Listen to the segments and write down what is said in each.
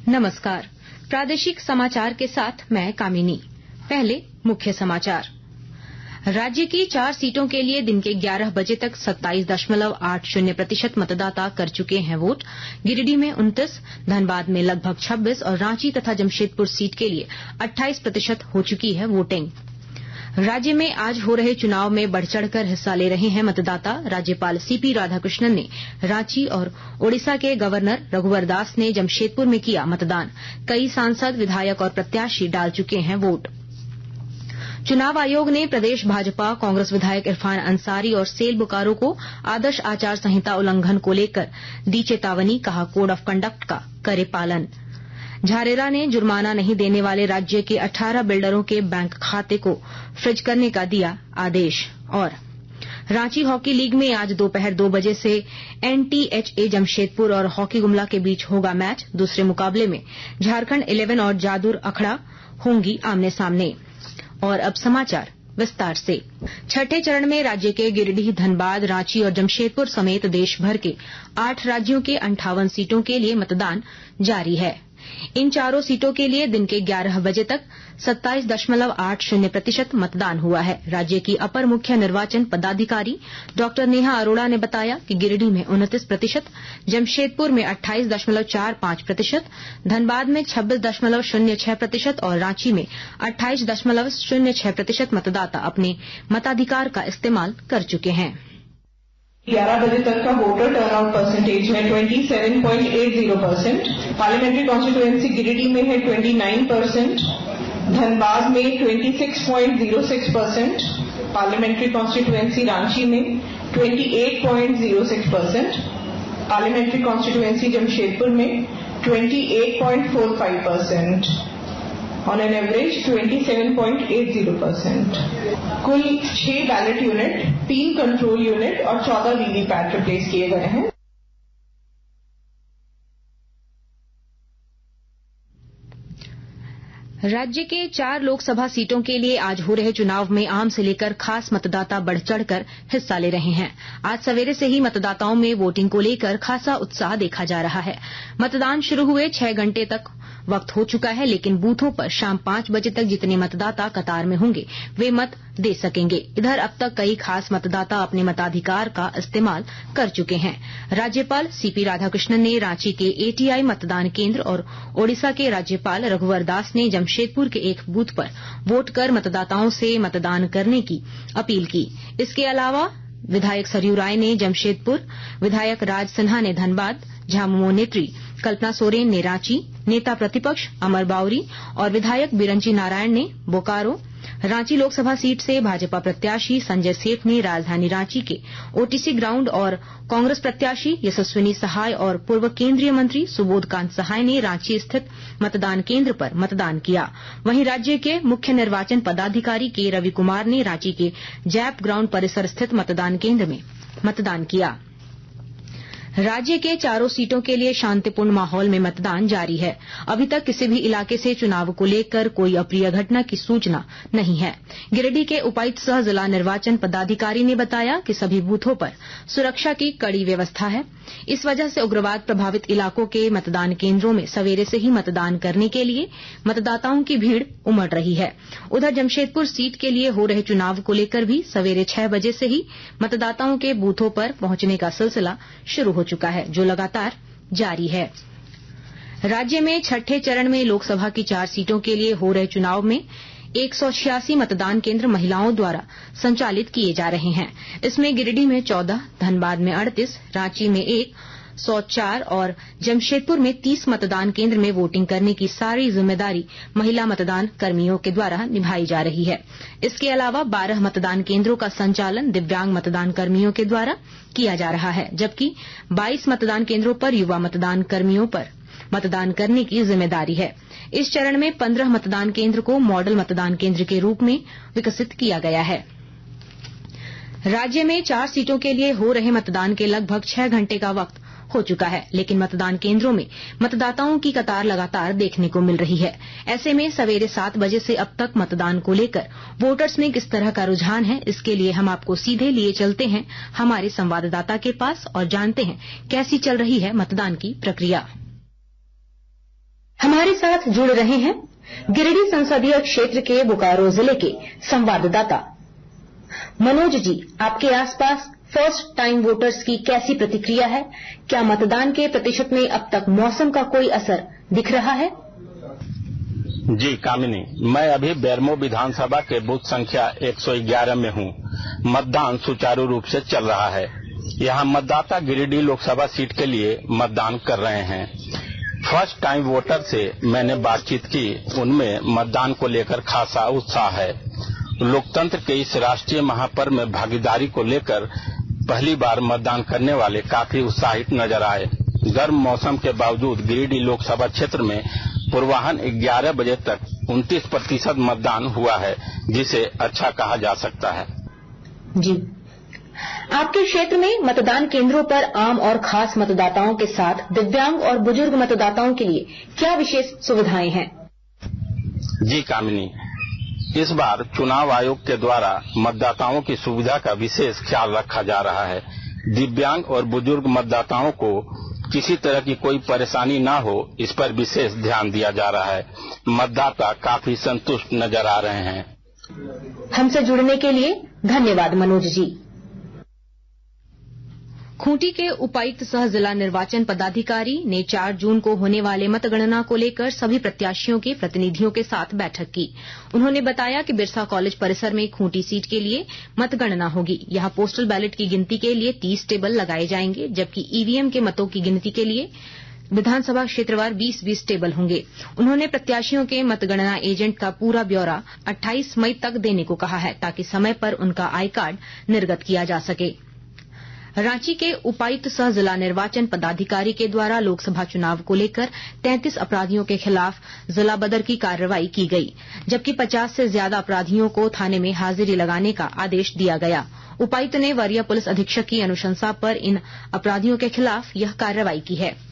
नमस्कार, प्रादेशिक समाचार के साथ मैं कामिनी। पहले मुख्य समाचार। राज्य की 4 सीटों के लिए दिन के 11 बजे तक 27.80% मतदाता कर चुके हैं वोट। गिरिडीह में 29, धनबाद में लगभग 26 और रांची तथा जमशेदपुर सीट के लिए 28% हो चुकी है वोटिंग। राज्य में आज हो रहे चुनाव में बढ़ चढ़कर हिस्सा ले रहे हैं मतदाता। राज्यपाल सीपी राधाकृष्णन ने रांची और ओडिशा के गवर्नर रघुवर दास ने जमशेदपुर में किया मतदान। कई सांसद, विधायक और प्रत्याशी डाल चुके हैं वोट। चुनाव आयोग ने प्रदेश भाजपा, कांग्रेस विधायक इरफान अंसारी और सेल बोकारो को आदर्श आचार संहिता उल्लंघन को लेकर दी चेतावनी। कहा, कोड ऑफ कंडक्ट का करे पालन। झारेरा ने जुर्माना नहीं देने वाले राज्य के 18 बिल्डरों के बैंक खाते को फ्रीज करने का दिया आदेश। और रांची हॉकी लीग में आज दोपहर 2 बजे से NTHA जमशेदपुर और हॉकी गुमला के बीच होगा मैच। दूसरे मुकाबले में झारखंड 11 और जादुर अखड़ा होंगी आमने सामने। और अब समाचार विस्तार से। छठे चरण में राज्य के गिरिडीह, धनबाद, रांची और जमशेदपुर समेत देश भर के 8 राज्यों के 58 सीटों के लिए मतदान जारी है। इन चारों सीटों के लिए दिन के 11 बजे तक 27.80% मतदान हुआ है। राज्य की अपर मुख्य निर्वाचन पदाधिकारी डॉ नेहा अरोड़ा ने बताया कि गिरिडीह में 29%, जमशेदपुर में 28.45%, धनबाद में 26.06% और रांची में 28.06% मतदाता अपने मताधिकार का इस्तेमाल कर चुके हैं। 11 बजे तक का वोटर टर्नआउट परसेंटेज है 27.80%। पार्लियामेंट्री कॉन्स्टिट्यूएंसी गिरिडीह में है 29%, धनबाद में 26.06%, पार्लियामेंट्री कॉन्स्टिट्यूएंसी रांची में 28.06%, पार्लियामेंट्री कॉन्स्टिट्यूएंसी जमशेदपुर में 28.45%, ऑन एन एवरेज 27.80%। कुल 6 बैलेट यूनिट, 3 कंट्रोल यूनिट और 14 वीवीपैट रिप्लेस किए गए हैं। राज्य के 4 लोकसभा सीटों के लिए आज हो रहे चुनाव में आम से लेकर खास मतदाता बढ़ चढ़कर हिस्सा ले रहे हैं। आज सवेरे से ही मतदाताओं में वोटिंग को लेकर खासा उत्साह देखा जा रहा है। मतदान शुरू हुए 6 घंटे तक वक्त हो चुका है, लेकिन बूथों पर शाम 5 बजे तक जितने मतदाता कतार में होंगे वे मत दे सकेंगे। इधर अब तक कई खास मतदाता अपने मताधिकार का इस्तेमाल कर चुके हैं। राज्यपाल सीपी राधाकृष्णन ने रांची के ATI मतदान केंद्र और ओडिशा के राज्यपाल रघुवर दास ने जमशेदपुर के एक बूथ पर वोट कर मतदाताओं से मतदान करने की अपील की। इसके अलावा विधायक सरयू राय ने जमशेदपुर, विधायक राज सिन्हा ने धनबाद, झामुमो नेत्री कल्पना सोरेन ने रांची, नेता प्रतिपक्ष अमर बावरी और विधायक बिरंची नारायण ने बोकारो। रांची लोकसभा सीट से भाजपा प्रत्याशी संजय सेठ ने राजधानी रांची के OTC ग्राउंड और कांग्रेस प्रत्याशी यशस्विनी सहाय और पूर्व केंद्रीय मंत्री सुबोधकांत सहाय ने रांची स्थित मतदान केंद्र पर मतदान किया। वहीं राज्य के मुख्य निर्वाचन पदाधिकारी के रवि कुमार ने रांची के जैप ग्राउंड परिसर स्थित मतदान केंद्र में मतदान किया। राज्य के 4 सीटों के लिए शांतिपूर्ण माहौल में मतदान जारी है। अभी तक किसी भी इलाके से चुनाव को लेकर कोई अप्रिय घटना की सूचना नहीं है। गिरिडीह के उपायुक्त सह जिला निर्वाचन पदाधिकारी ने बताया कि सभी बूथों पर सुरक्षा की कड़ी व्यवस्था है। इस वजह से उग्रवाद प्रभावित इलाकों के मतदान केंद्रों में सवेरे से ही मतदान करने के लिए मतदाताओं की भीड़ उमड़ रही है। उधर जमशेदपुर सीट के लिए हो रहे चुनाव को लेकर भी सवेरे 6 बजे से ही मतदाताओं के बूथों पर पहुंचने का सिलसिला शुरू हो चुका है, जो लगातार जारी है। राज्य में छठे चरण में लोकसभा की 4 सीटों के लिए हो रहे चुनाव में 186 मतदान केंद्र महिलाओं द्वारा संचालित किए जा रहे हैं। इसमें गिरिडीह में 14, धनबाद में 38, रांची में 104 और जमशेदपुर में 30 मतदान केंद्र में वोटिंग करने की सारी जिम्मेदारी महिला मतदान कर्मियों के द्वारा निभाई जा रही है। इसके अलावा 12 मतदान केंद्रों का संचालन दिव्यांग मतदान कर्मियों के द्वारा किया जा रहा है, जबकि 22 मतदान केंद्रों पर युवा मतदान कर्मियों पर मतदान करने की जिम्मेदारी है। इस चरण में 15 मतदान केंद्र को मॉडल मतदान केंद्र के रूप में विकसित किया गया है। राज्य में 4 सीटों के लिए हो रहे मतदान के लगभग 6 घंटे का वक्त हो चुका है, लेकिन मतदान केंद्रों में मतदाताओं की कतार लगातार देखने को मिल रही है। ऐसे में सवेरे 7 बजे से अब तक मतदान को लेकर वोटर्स में किस तरह का रुझान है, इसके लिए हम आपको सीधे लिए चलते हैं हमारे संवाददाता के पास और जानते हैं कैसी चल रही है मतदान की प्रक्रिया। हमारे साथ जुड़ रहे हैं गिरिडीह संसदीय क्षेत्र के बोकारो जिले के संवाददाता मनोज जी। आपके आसपास फर्स्ट टाइम वोटर्स की कैसी प्रतिक्रिया है? क्या मतदान के प्रतिशत में अब तक मौसम का कोई असर दिख रहा है? जी कामिनी, मैं अभी बेरमो विधानसभा के बूथ संख्या 111 में हूँ। मतदान सुचारू रूप से चल रहा है। यहाँ मतदाता गिरिडीह लोकसभा सीट के लिए मतदान कर रहे हैं। फर्स्ट टाइम वोटर से मैंने बातचीत की, उनमें मतदान को लेकर खासा उत्साह है। लोकतंत्र के इस राष्ट्रीय महापर्व में भागीदारी को लेकर पहली बार मतदान करने वाले काफी उत्साहित नजर आए। गर्म मौसम के बावजूद गिरिडीह लोकसभा क्षेत्र में पूर्वाह्न 11 बजे तक 29% मतदान हुआ है, जिसे अच्छा कहा जा सकता है। जी, आपके क्षेत्र में मतदान केंद्रों पर आम और खास मतदाताओं के साथ दिव्यांग और बुजुर्ग मतदाताओं के लिए क्या विशेष सुविधाएं हैं? जी कामिनी, इस बार चुनाव आयोग के द्वारा मतदाताओं की सुविधा का विशेष ख्याल रखा जा रहा है। दिव्यांग और बुजुर्ग मतदाताओं को किसी तरह की कोई परेशानी न हो, इस पर विशेष ध्यान दिया जा रहा है। मतदाता काफी संतुष्ट नजर आ रहे हैं। हमसे जुड़ने के लिए धन्यवाद मनोज जी। खूंटी के उपायुक्त सह जिला निर्वाचन पदाधिकारी ने 4 जून को होने वाले मतगणना को लेकर सभी प्रत्याशियों के प्रतिनिधियों के साथ बैठक की। उन्होंने बताया कि बिरसा कॉलेज परिसर में खूंटी सीट के लिए मतगणना होगी। यहां पोस्टल बैलेट की गिनती के लिए 30 टेबल लगाए जाएंगे, जबकि ईवीएम के मतों की गिनती के लिए विधानसभा क्षेत्रवार 20-20 टेबल होंगे। उन्होंने प्रत्याशियों के मतगणना एजेंट का पूरा ब्यौरा 28 मई तक देने को कहा है, ताकि समय पर उनका आई कार्ड निर्गत किया जा सके। रांची के उपायुक्त सह जिला निर्वाचन पदाधिकारी के द्वारा लोकसभा चुनाव को लेकर 33 अपराधियों के खिलाफ जिला बदर की कार्रवाई की गई, जबकि 50 से ज्यादा अपराधियों को थाने में हाजिरी लगाने का आदेश दिया गया। उपायुक्त ने वरीय पुलिस अधीक्षक की अनुशंसा पर इन अपराधियों के खिलाफ यह कार्रवाई की है।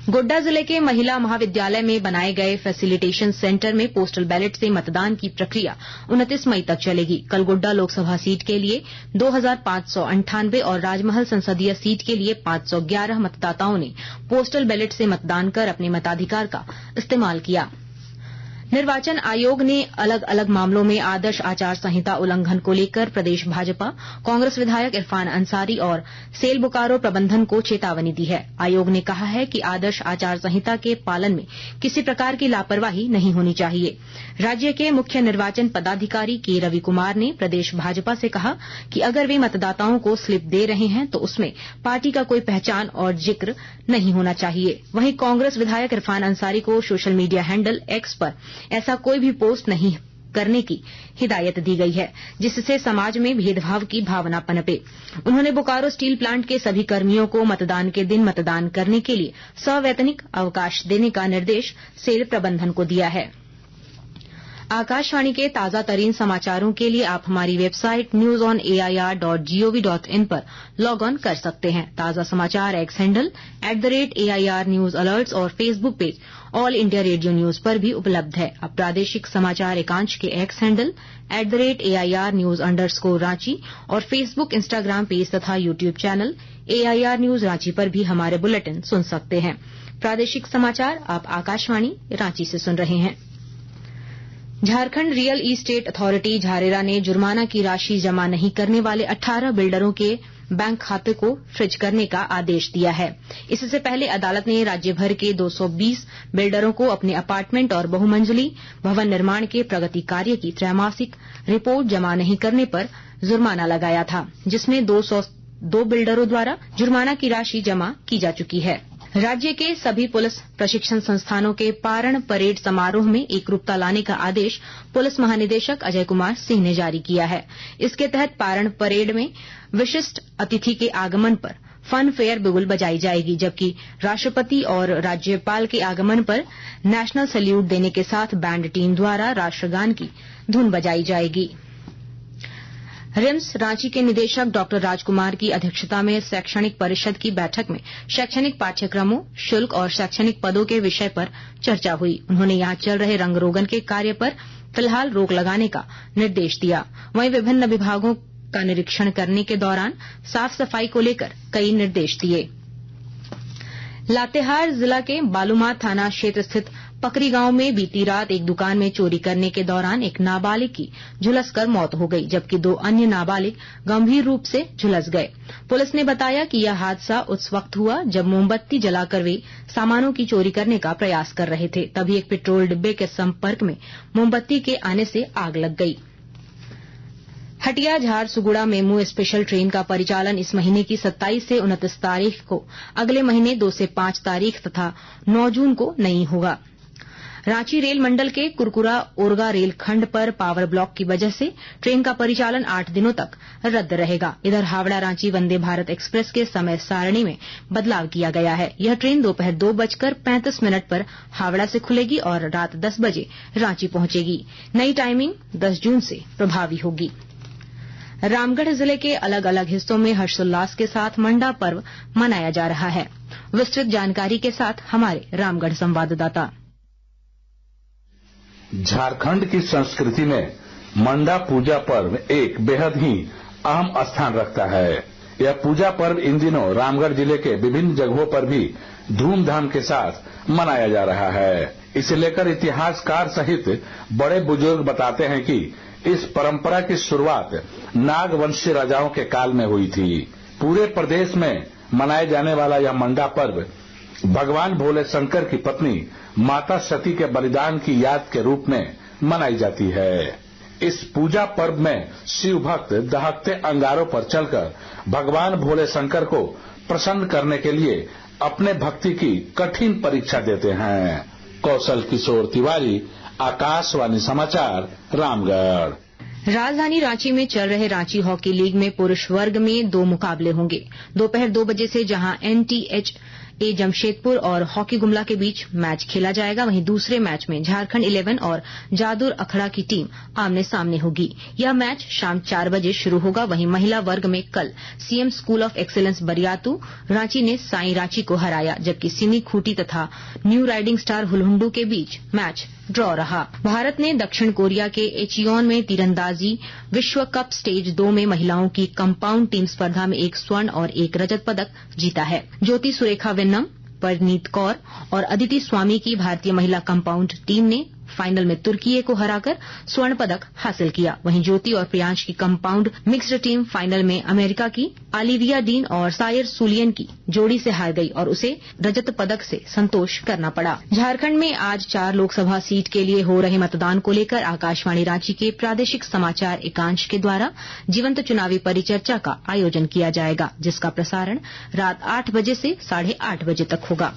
गोड्डा जिले के महिला महाविद्यालय में बनाए गए फैसिलिटेशन सेंटर में पोस्टल बैलेट से मतदान की प्रक्रिया 29 मई तक चलेगी। कल गोड्डा लोकसभा सीट के लिए 2598 और राजमहल संसदीय सीट के लिए 511 मतदाताओं ने पोस्टल बैलेट से मतदान कर अपने मताधिकार का इस्तेमाल किया। निर्वाचन आयोग ने अलग अलग मामलों में आदर्श आचार संहिता उल्लंघन को लेकर प्रदेश भाजपा, कांग्रेस विधायक इरफान अंसारी और सेल बोकारो प्रबंधन को चेतावनी दी है। आयोग ने कहा है कि आदर्श आचार संहिता के पालन में किसी प्रकार की लापरवाही नहीं होनी चाहिए। राज्य के मुख्य निर्वाचन पदाधिकारी के रवि कुमार ने प्रदेश भाजपा से कहा कि अगर वे मतदाताओं को स्लिप दे रहे हैं तो उसमें पार्टी का कोई पहचान और जिक्र नहीं होना चाहिए। वहीं कांग्रेस विधायक इरफान अंसारी को सोशल मीडिया हैंडल एक्स पर ऐसा कोई भी पोस्ट नहीं करने की हिदायत दी गई है, जिससे समाज में भेदभाव की भावना पनपे। उन्होंने बोकारो स्टील प्लांट के सभी कर्मियों को मतदान के दिन मतदान करने के लिए सवैतनिक अवकाश देने का निर्देश सेल प्रबंधन को दिया है। आकाशवाणी के ताजा तरीन समाचारों के लिए आप हमारी वेबसाइट newsonair.gov.in पर लॉग ऑन कर सकते हैं। ताजा समाचार X handle @AIR news alerts और Facebook page All India Radio news पर भी उपलब्ध है। अब प्रादेशिक समाचार एकांश के X handle @AIR news _Ranchi और फेसबुक, इंस्टाग्राम पेज तथा YouTube channel AIR news Ranchi पर भी हमारे बुलेटिन सुन सकते हैं। प्रादेशिक समाचार आप आकाशवाणी रांची से सुन रहे हैं। झारखंड रियल इस्टेट अथॉरिटी झारेरा ने जुर्माना की राशि जमा नहीं करने वाले 18 बिल्डरों के बैंक खाते को फ्रीज करने का आदेश दिया है। इससे पहले अदालत ने राज्य भर के 220 बिल्डरों को अपने अपार्टमेंट और बहुमंजिली भवन निर्माण के प्रगति कार्य की त्रैमासिक रिपोर्ट जमा नहीं करने पर जुर्माना लगाया था, जिसमें 202 बिल्डरों द्वारा जुर्माना की राशि जमा की जा चुकी है। राज्य के सभी पुलिस प्रशिक्षण संस्थानों के पारण परेड समारोह में एकरूपता लाने का आदेश पुलिस महानिदेशक अजय कुमार सिंह ने जारी किया है। इसके तहत पारण परेड में विशिष्ट अतिथि के आगमन पर फन फेयर बिगुल बजाई जाएगी, जबकि राष्ट्रपति और राज्यपाल के आगमन पर नेशनल सैल्यूट देने के साथ बैंड टीम द्वारा राष्ट्रगान की धुन बजाई जाएगी। रिम्स रांची के निदेशक डॉक्टर राजकुमार की अध्यक्षता में शैक्षणिक परिषद की बैठक में शैक्षणिक पाठ्यक्रमों, शुल्क और शैक्षणिक पदों के विषय पर चर्चा हुई। उन्होंने यहां चल रहे रंग रोगन के कार्य पर फिलहाल रोक लगाने का निर्देश दिया। वहीं विभिन्न विभागों का निरीक्षण करने के दौरान साफ सफाई को लेकर कई निर्देश दिए। लातेहार जिला के बालूमाथ थाना क्षेत्र स्थित पकरी गांव में बीती रात एक दुकान में चोरी करने के दौरान एक नाबालिग की झुलसकर मौत हो गई, जबकि 2 अन्य नाबालिग गंभीर रूप से झुलस गए। पुलिस ने बताया कि यह हादसा उस वक्त हुआ जब मोमबत्ती जलाकर वे सामानों की चोरी करने का प्रयास कर रहे थे। तभी एक पेट्रोल डिब्बे के संपर्क में मोमबत्ती के आने से आग लग गई। Hatia Jharsuguda MEMU special train का परिचालन इस महीने की 27 से 29 तारीख को, अगले महीने 2 से 5 तारीख तथा 9 जून को नहीं होगा। रांची रेल मंडल के कुरकुरा ओरगा रेल खंड पर पावर ब्लॉक की वजह से ट्रेन का परिचालन 8 दिनों तक रद्द रहेगा। इधर हावड़ा रांची वंदे भारत एक्सप्रेस के समय सारणी में बदलाव किया गया है। यह ट्रेन दोपहर 2:35 पर हावड़ा से खुलेगी और रात 10 बजे रांची पहुंचेगी। नई टाइमिंग 10 जून से प्रभावी होगी। रामगढ़ जिले के अलग अलग हिस्सों में हर्षोल्लास के साथ मंडा पर्व मनाया जा रहा है। विस्तृत जानकारी के साथ हमारे रामगढ़ संवाददाता। झारखंड की संस्कृति में मंडा पूजा पर्व एक बेहद ही अहम स्थान रखता है। यह पूजा पर्व इन दिनों रामगढ़ जिले के विभिन्न जगहों पर भी धूमधाम के साथ मनाया जा रहा है। इसे लेकर इतिहासकार सहित बड़े बुजुर्ग बताते हैं कि इस परंपरा की शुरुआत नागवंशी राजाओं के काल में हुई थी। पूरे प्रदेश में मनाए जाने वाला यह मंडा पर्व भगवान भोले शंकर की पत्नी माता सती के बलिदान की याद के रूप में मनाई जाती है। इस पूजा पर्व में शिव भक्त दहकते अंगारों पर चलकर भगवान भोले शंकर को प्रसन्न करने के लिए अपने भक्ति की कठिन परीक्षा देते हैं। कौशल किशोर तिवारी, आकाशवाणी समाचार, रामगढ़। राजधानी रांची में चल रहे रांची हॉकी लीग में पुरुष वर्ग में 2 मुकाबले होंगे। दोपहर 2 बजे से जहां NTHA जमशेदपुर और हॉकी गुमला के बीच मैच खेला जाएगा, वहीं दूसरे मैच में झारखंड 11 और जादुर अखड़ा की टीम आमने सामने होगी। यह मैच शाम 4 बजे शुरू होगा। वहीं महिला वर्ग में कल CM school of excellence Bariatu Ranchi ने साई रांची को हराया, जबकि सिमी खूंटी तथा न्यू राइडिंग स्टार हुलहुंडू के बीच मैच ड्रॉ रहा। भारत ने दक्षिण कोरिया के एचियोन में तीरंदाजी विश्व कप स्टेज 2 में महिलाओं की कंपाउंड टीम स्पर्धा में 1 स्वर्ण और 1 रजत पदक जीता है। ज्योति सुरेखा वेन्नम, परनीत कौर और अदिति स्वामी की भारतीय महिला कंपाउंड टीम ने फाइनल में तुर्की को हराकर स्वर्ण पदक हासिल किया। वहीं ज्योति और प्रियांश की कंपाउंड मिक्स्ड टीम फाइनल में अमेरिका की ओलिविया डीन और सायर सुलियन की जोड़ी से हार गई और उसे रजत पदक से संतोष करना पड़ा। झारखंड में आज 4 लोकसभा सीट के लिए हो रहे मतदान को लेकर आकाशवाणी रांची के प्रादेशिक समाचार एकांश के द्वारा जीवंत चुनावी परिचर्चा का आयोजन किया जाएगा, जिसका प्रसारण रात 8 बजे से 8:30 बजे तक होगा।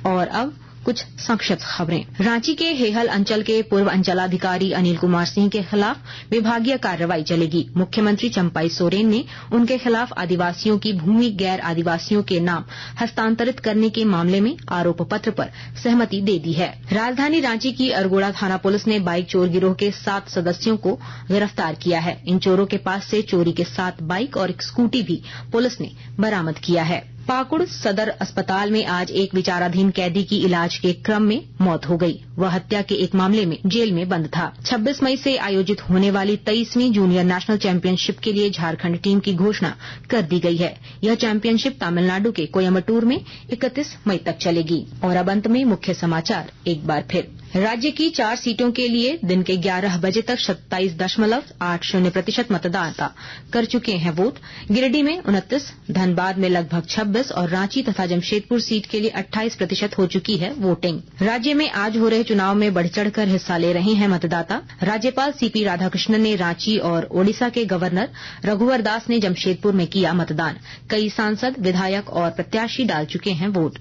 और अब कुछ संक्षिप्त खबरें। रांची के हेहल अंचल के पूर्व अंचलाधिकारी अनिल कुमार सिंह के खिलाफ विभागीय कार्रवाई चलेगी। मुख्यमंत्री चंपाई सोरेन ने उनके खिलाफ आदिवासियों की भूमि गैर आदिवासियों के नाम हस्तांतरित करने के मामले में आरोप पत्र पर सहमति दे दी है। राजधानी रांची की अरगोड़ा थाना पुलिस ने बाइक चोर गिरोह के 7 सदस्यों को गिरफ्तार किया है। इन चोरों के पास से चोरी के 7 बाइक और एक स्कूटी भी पुलिस ने बरामद किया है। पाकुड़ सदर अस्पताल में आज एक विचाराधीन कैदी की इलाज के क्रम में मौत हो गई। वह हत्या के एक मामले में जेल में बंद था। 26 मई से आयोजित होने वाली 23वीं जूनियर नेशनल चैंपियनशिप के लिए झारखंड टीम की घोषणा कर दी गई है। यह चैंपियनशिप तमिलनाडु के कोयम्बटूर में 31 मई तक चलेगी। और अब अंत में मुख्य समाचार एक बार फिर। राज्य की 4 सीटों के लिए दिन के 11 बजे तक 27.80% मतदाता कर चुके हैं वोट। गिरिडीह में 29, धनबाद में लगभग 26 और रांची तथा जमशेदपुर सीट के लिए 28% हो चुकी है वोटिंग। राज्य में आज हो रहे चुनाव में बढ़ चढ़कर हिस्सा ले रहे हैं मतदाता। राज्यपाल CP राधाकृष्णन ने रांची और ओडिशा के गवर्नर रघुवर दास ने जमशेदपुर में किया मतदान। कई सांसद, विधायक और प्रत्याशी डाल चुके हैं वोट।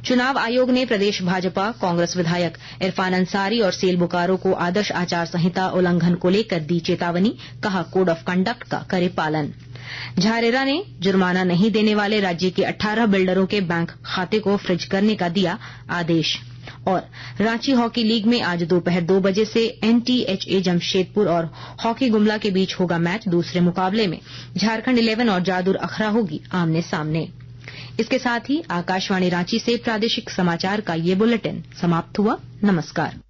चुनाव आयोग ने प्रदेश भाजपा कांग्रेस विधायक इरफान अंसारी और सेल बोकारो को आदर्श आचार संहिता उल्लंघन को लेकर दी चेतावनी, कहा कोड ऑफ कंडक्ट का करे पालन। झारेरा ने जुर्माना नहीं देने वाले राज्य के 18 बिल्डरों के बैंक खाते को फ्रीज करने का दिया आदेश। और रांची हॉकी लीग में आज दोपहर 2 बजे से NTHA जमशेदपुर और हॉकी गुमला के बीच होगा मैच। दूसरे मुकाबले में झारखंड 11 और जादुर अखड़ा होगी आमने सामने। इसके साथ ही आकाशवाणी रांची से प्रादेशिक समाचार का ये बुलेटिन समाप्त हुआ। नमस्कार।